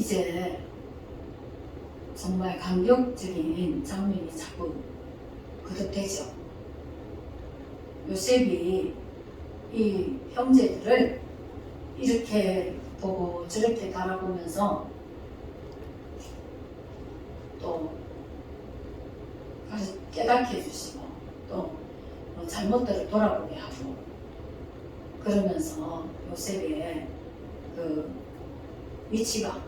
이제 정말 감격적인 장면이 자꾸 거듭되죠. 요셉이 이 형제들을 이렇게 보고 저렇게 바라보면서 또 깨닫게 해주시고 또 잘못들을 돌아보게 하고 그러면서 요셉의 그 위치가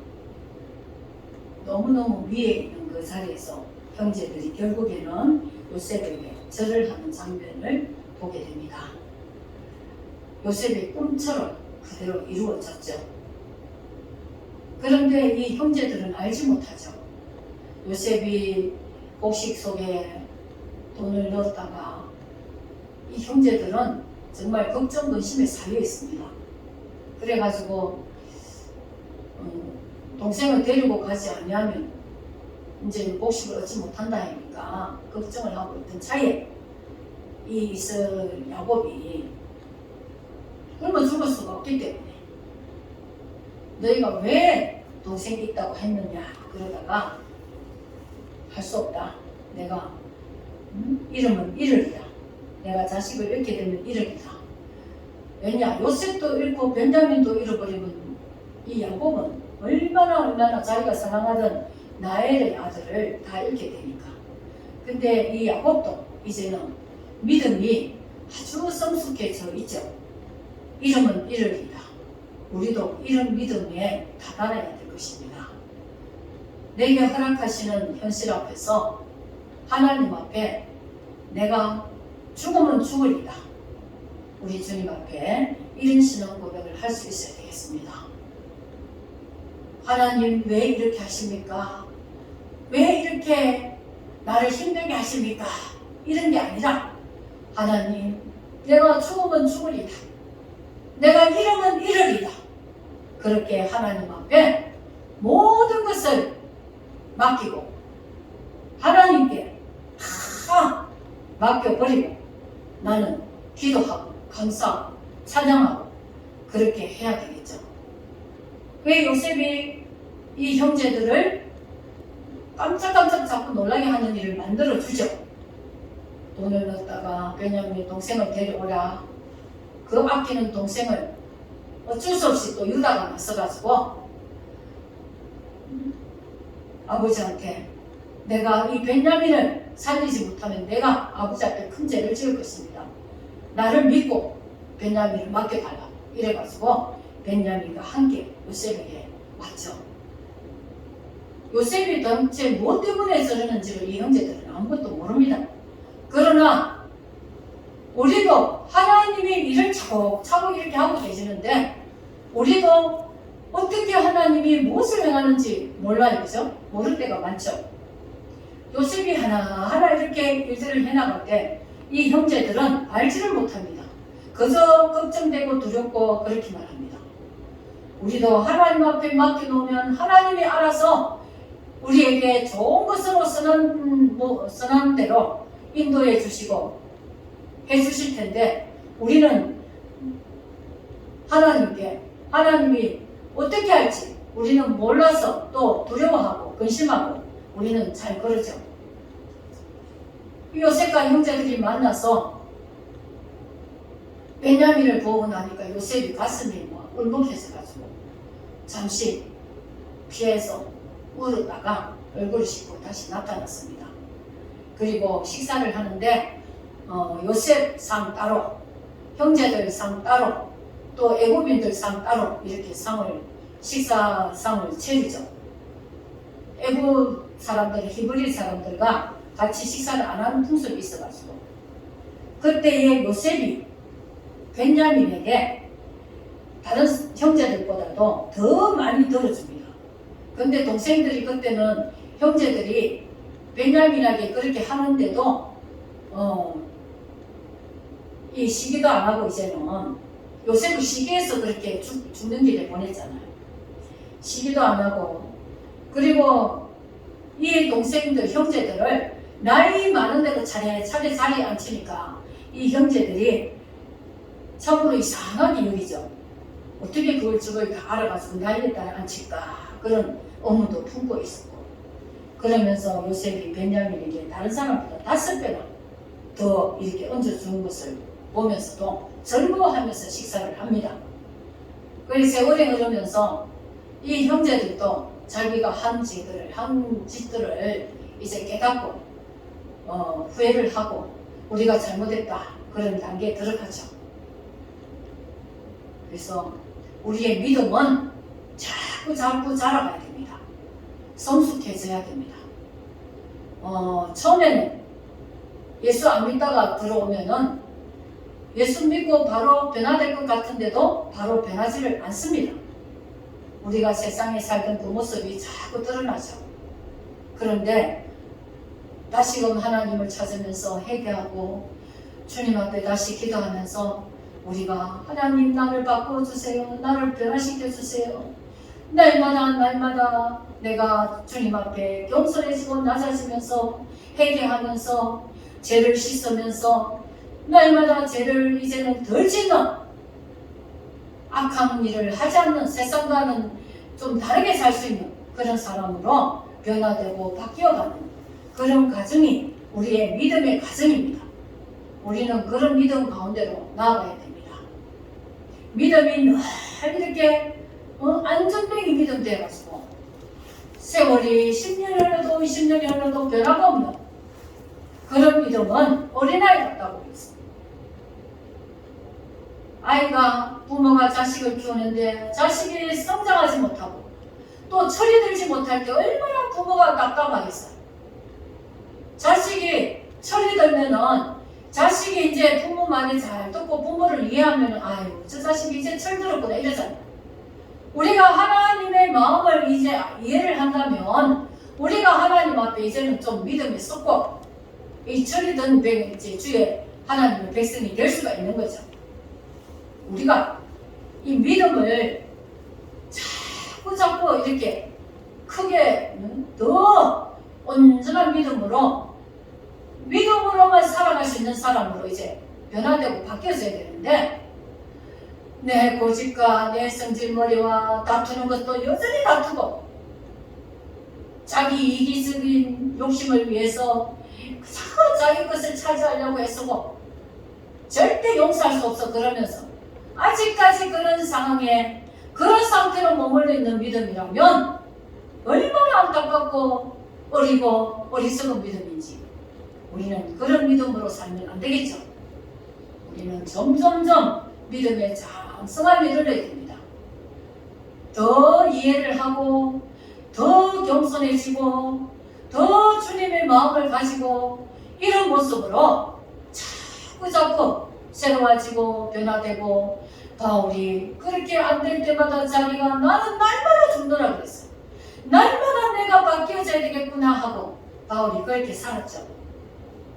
너무너무 위에 있는 그 자리에서 형제들이 결국에는 요셉에게 절을 하는 장면을 보게 됩니다. 요셉의 꿈처럼 그대로 이루어졌죠. 그런데 이 형제들은 알지 못하죠. 요셉이 곡식 속에 돈을 넣었다가 이 형제들은 정말 걱정 근심에 쌓여 있습니다. 그래가지고 동생을 데리고 가지 않으면 이제 곡식을 얻지 못한다 하니까 걱정을 하고 있던 차에 이 이스라엘 야곱이 그러면 죽을 수가 없기 때문에 너희가 왜 동생이 있다고 했느냐 그러다가 할 수 없다. 내가 이름은 잃으리라. 내가 자식을 잃게 되면 잃으리라. 왜냐 요셉도 잃고 벤자민도 잃어버리면 이 야곱은 얼마나 자기가 사랑하던 나엘의 아들을 다 잃게 되니까. 근데 이 야곱도 이제는 믿음이 아주 성숙해져 있죠. 이름은 잃으리라. 우리도 이런 믿음에 다다라야 될 것입니다. 내게 허락하시는 현실 앞에서 하나님 앞에 내가 죽으면 죽으리라. 우리 주님 앞에 이런 신앙 고백을 할 수 있어야 되겠습니다. 하나님 왜 이렇게 하십니까? 왜 이렇게 나를 힘들게 하십니까? 이런 게 아니라 하나님 내가 죽으면 죽으리라. 내가 잃으면 잃으리라. 그렇게 하나님 앞에 모든 것을 맡기고 하나님께 다 맡겨버리고 나는 기도하고 감사하고 찬양하고 그렇게 해야 되겠죠. 왜 요셉이 이 형제들을 깜짝깜짝 자꾸 놀라게 하는 일을 만들어주죠. 돈을 넣었다가 베냐민 동생을 데려오라. 그 아끼는 동생을 어쩔 수 없이 또 유다가 나서가지고 아버지한테 내가 이 벤야민을 살리지 못하면 내가 아버지 앞에 큰 죄를 지을 것입니다. 나를 믿고 벤야민을 맡겨달라고 이래가지고 벤야민과 함께 요셉에게 왔죠. 요셉이 도대체 무엇 때문에 저러는지를 이 형제들은 아무것도 모릅니다. 그러나 우리도 하나님이 일을 차곡차곡 이렇게 하고 계시는데 우리도 어떻게 하나님이 무엇을 행하는지 몰라요. 그죠? 모를 때가 많죠. 요셉이 하나하나 이렇게 일들을 해나갈 때 이 형제들은 알지를 못합니다. 그저 걱정되고 두렵고 그렇게만 합니다. 우리도 하나님 앞에 맡겨놓으면 하나님이 알아서 우리에게 좋은 것으로 선한 대로 인도해 주시고 해 주실 텐데 우리는 하나님이 어떻게 할지 우리는 몰라서 또 두려워하고 근심하고 우리는 잘 그러죠. 요셉과 형제들이 만나서 베냐민을 보고 나니까 요셉이 가슴이 울먹해져가지고 잠시 피해서 울었다가 얼굴을 씻고 다시 나타났습니다. 그리고 식사를 하는데 요셉 상 따로, 형제들 상 따로, 또 애굽인들 상 따로 이렇게 식사상을 차리죠. 애굽 사람들, 히브리 사람들과 같이 식사를 안 하는 풍습이 있어가지고 그때에 요셉이 벤야민에게 다른 형제들보다도 더 많이 들어줍니다. 근데 동생들이 그때는 형제들이 벤야민에게 그렇게 하는데도 이 시기도 안 하고 이제는 요셉을 시기해서 그렇게 죽는 길에 보냈잖아요. 시기도 안 하고 그리고 이 동생들 형제들을 나이 많은데도 차례차례 자리에 앉히니까 이 형제들이 참으로 이상하게 여기죠. 어떻게 그걸 저걸 다 알아가지고 나이에 따라 앉힐까 그런 어문도 품고 있었고, 그러면서 요셉이 베냐민에게 다른 사람보다 5배나 더 이렇게 얹어주는 것을 보면서도 즐거워하면서 식사를 합니다. 그래서 세월이 흐르면서 이 형제들도 자기가 한 짓들을 이제 깨닫고 후회를 하고 우리가 잘못했다 그런 단계에 들어가죠. 그래서 우리의 믿음은 자꾸 자라가야 됩니다. 성숙해져야 됩니다. 처음에는 예수 안 믿다가 들어오면은 예수 믿고 바로 변화될 것 같은데도 바로 변하지를 않습니다. 우리가 세상에 살던 그 모습이 자꾸 드러나죠. 그런데 다시금 하나님을 찾으면서 회개하고 주님 앞에 다시 기도하면서 우리가 하나님 나를 바꿔주세요. 나를 변화시켜주세요. 날마다 내가 주님 앞에 겸손해지고 낮아지면서 회개하면서 죄를 씻으면서 날마다 죄를 이제는 덜 짓는 악한 일을 하지 않는 세상과는 좀 다르게 살 수 있는 그런 사람으로 변화되고 바뀌어가는 그런 과정이 우리의 믿음의 과정입니다. 우리는 그런 믿음 가운데로 나아가야 됩니다. 믿음이 늘 이렇게 안전뱅이 믿음 돼가지고 세월이 10년이 흘러도 20년이 흘러도 변화가 없는 그런 믿음은 어린아이 같다고 했습니다. 아이가 부모가 자식을 키우는데 자식이 성장하지 못하고 또 철이 들지 못할 때 얼마나 부모가 답답하겠어요. 자식이 철이 들면은 자식이 이제 부모 말을 잘 듣고 부모를 이해하면은 아유 저 자식이 이제 철 들었구나 이러잖아요. 우리가 하나님의 마음을 이제 이해를 한다면 우리가 하나님 앞에 이제는 좀 믿음이 쏟고 이 철이 든 이제 주의 하나님의 백성이 될 수가 있는 거죠. 우리가 이 믿음을 자꾸 이렇게 크게 더 온전한 믿음으로만 살아갈 수 있는 사람으로 이제 변화되고 바뀌어져야 되는데 내 고집과 내 성질머리와 다투는 것도 여전히 다투고 자기 이기적인 욕심을 위해서 자꾸 자기 것을 차지하려고 애쓰고 절대 용서할 수 없어 그러면서 아직까지 그런 상황에 그런 상태로 머물러 있는 믿음이라면 얼마나 안타깝고 어리고 어리석은 믿음인지 우리는 그런 믿음으로 살면 안 되겠죠. 우리는 점점점 믿음의 장성함에 이르러야 됩니다. 더 이해를 하고 더 겸손해지고 더 주님의 마음을 가지고 이런 모습으로 자꾸 새로워지고 변화되고 바울이 그렇게 안 될 때마다 자기가 나는 날마다 죽노라 그랬어요. 날마다 내가 바뀌어져야 되겠구나 하고 바울이 그렇게 살았죠.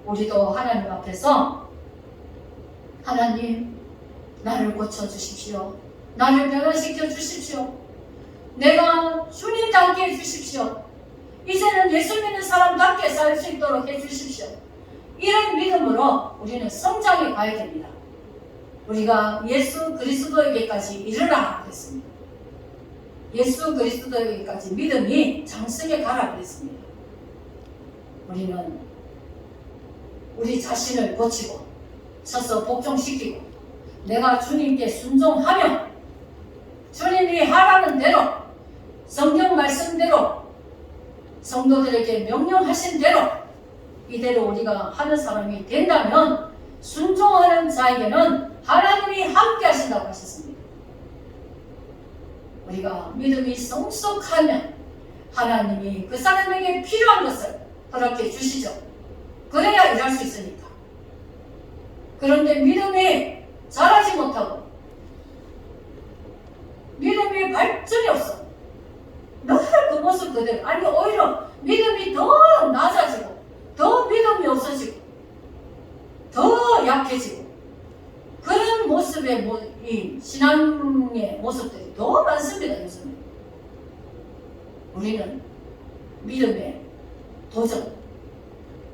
우리도 하나님 앞에서 하나님 나를 고쳐주십시오. 나를 변화시켜 주십시오. 내가 주님답게 해주십시오. 이제는 예수 믿는 사람답게 살 수 있도록 해주십시오. 이런 믿음으로 우리는 성장해 가야 됩니다. 우리가 예수 그리스도에게까지 이르라 그랬습니다. 예수 그리스도에게까지 믿음이 장성해 가라 그랬습니다. 우리는 우리 자신을 고치고 서서 복종시키고 내가 주님께 순종하면 주님이 하라는 대로 성경 말씀대로 성도들에게 명령하신 대로 이대로 우리가 하는 사람이 된다면 순종하는 자에게는 하나님이 함께 하신다고 하셨습니다. 우리가 믿음이 성숙하면 하나님이 그 사람에게 필요한 것을 허락해 주시죠. 그래야 일할 수 있으니까. 그런데 믿음이 자라지 못하고 믿음이 발전이 없어. 늘 그 모습 그대로. 아니 오히려 믿음이 더 낮아지고 더 믿음이 없어지고 더 약해지고 그런 모습의 이 신앙의 모습들이 너무 많습니다. 요즘에 우리는 믿음의 도전,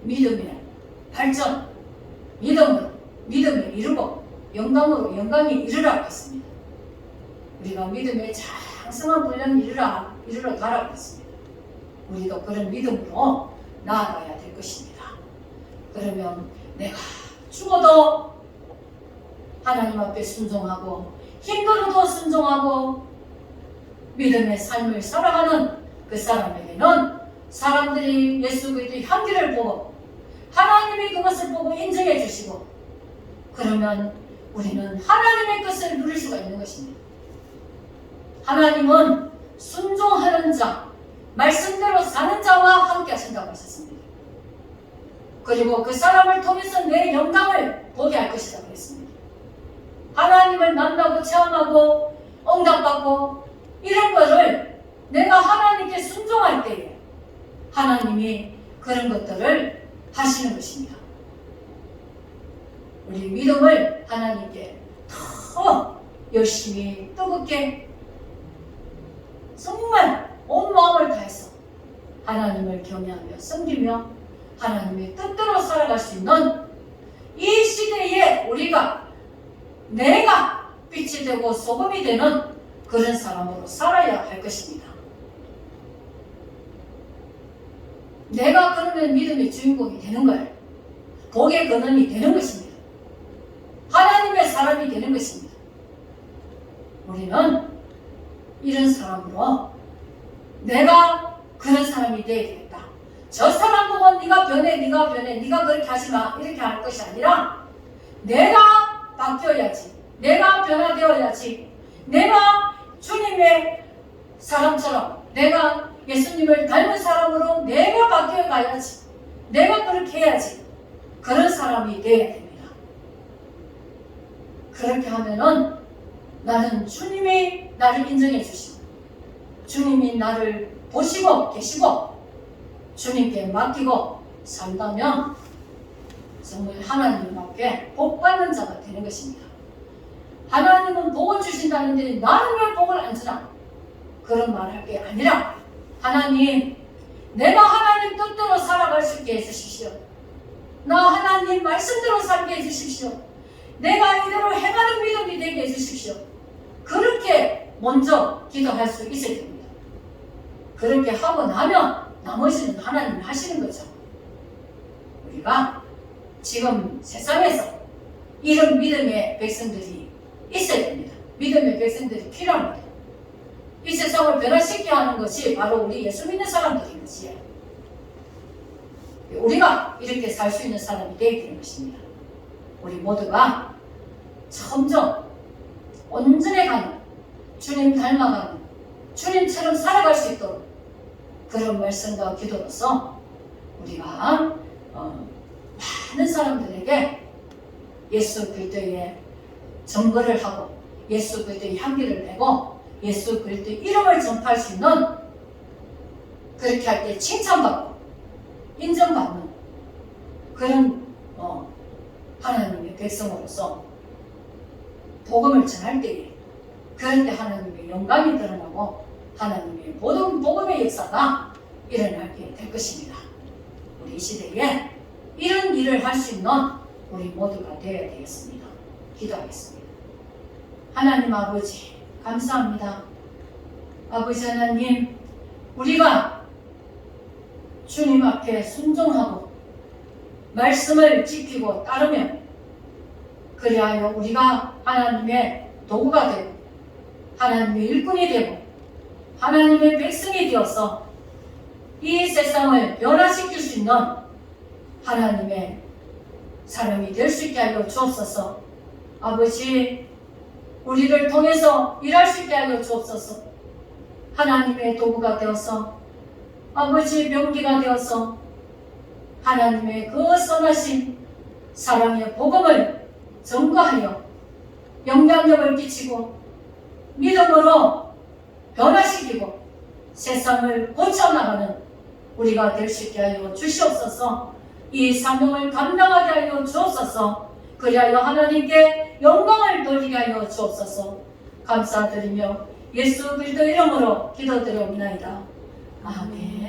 믿음의 발전, 믿음을 이루고 영광으로 영광이 이르라 했습니다. 우리가 믿음의 장성한 분량이 이르라 이르러 가라고 했습니다. 우리도 그런 믿음으로 나아가야 될 것입니다. 그러면 내가 죽어도 하나님 앞에 순종하고 힘들어도 순종하고 믿음의 삶을 살아가는 그 사람에게는 사람들이 예수 그리스도의 향기를 보고 하나님이 그것을 보고 인정해 주시고 그러면 우리는 하나님의 것을 누릴 수가 있는 것입니다. 하나님은 순종하는 자, 말씀대로 사는 자와 함께 하신다고 하셨습니다. 그리고 그 사람을 통해서 내 영광을 보게 할 것이라고 했습니다. 하나님을 만나고 체험하고 응답받고 이런 것을 내가 하나님께 순종할 때에 하나님이 그런 것들을 하시는 것입니다. 우리 믿음을 하나님께 더 열심히 뜨겁게 정말 온 마음을 다해서 하나님을 경외하며 섬기며 하나님의 뜻대로 살아갈 수 있는 이 시대에 내가 빛이 되고 소금이 되는 그런 사람으로 살아야 할 것입니다. 내가 그러면 믿음의 주인공이 되는 거예요. 복의 근원이 되는 것입니다. 하나님의 사람이 되는 것입니다. 우리는 이런 사람으로 내가 그런 사람이 되어야 되겠다. 저 사람 보고 네가 변해, 네가 그렇게 하지 마 이렇게 할 것이 아니라 내가 바뀌어야지, 내가 변화되어야지, 내가 주님의 사람처럼 내가 예수님을 닮은 사람으로 내가 바뀌어 가야지, 내가 그렇게 해야지, 그런 사람이 되어야 됩니다. 그렇게 하면은 나는 주님이 나를 인정해 주시고 주님이 나를 보시고 계시고 주님께 맡기고 산다면 정말 하나님 앞에 복 받는 자가 되는 것입니다. 하나님은 복을 주신다는데 나는 왜 복을 안 주나? 그런 말 할 게 아니라 하나님, 내가 하나님 뜻대로 살아갈 수 있게 해주십시오. 나 하나님 말씀대로 살게 해주십시오. 내가 이대로 행하는 믿음이 되게 해주십시오. 그렇게 먼저 기도할 수 있어야 됩니다. 그렇게 하고 나면 나머지는 하나님이 하시는 거죠. 우리가 지금 세상에서 이런 믿음의 백성들이 있어야 됩니다. 믿음의 백성들이 필요합니다. 이 세상을 변화시키게 하는 것이 바로 우리 예수 믿는 사람들인 것이에요. 우리가 이렇게 살 수 있는 사람이 되어야 되는 것입니다. 우리 모두가 점점 온전해가는, 주님 닮아가는, 주님처럼 살아갈 수 있도록 그런 말씀과 기도로서 우리가 많은 사람들에게 예수 그리스도의 증거를 하고 예수 그리스도의 향기를 내고 예수 그리스도의 이름을 전파할 수 있는, 그렇게 할 때 칭찬받고 인정받는 그런 하나님의 백성으로서 복음을 전할 때에 그럴 때 하나님의 영광이 드러나고 하나님의 모든 복음의 역사가 일어나게 될 것입니다. 우리 이 시대에 이런 일을 할 수 있는 우리 모두가 되어야 되겠습니다. 기도하겠습니다. 하나님 아버지 감사합니다. 아버지 하나님, 우리가 주님 앞에 순종하고 말씀을 지키고 따르면 그리하여 우리가 하나님의 도구가 되고 하나님의 일꾼이 되고 하나님의 백성이 되어서 이 세상을 변화시킬 수 있는 하나님의 사람이 될 수 있게 하여 주옵소서. 아버지, 우리를 통해서 일할 수 있게 하여 주옵소서. 하나님의 도구가 되어서 아버지 명기가 되어서 하나님의 그 선하신 사랑의 복음을 전가하여 영향력을 끼치고 믿음으로 변화시키고 세상을 고쳐나가는 우리가 될 수 있게 하여 주시옵소서. 이 사명을 감당하게 하여 주옵소서. 그리하여 하나님께 영광을 돌리게 하여 주옵소서. 감사드리며 예수 그리스도 이름으로 기도드려옵나이다. 아멘.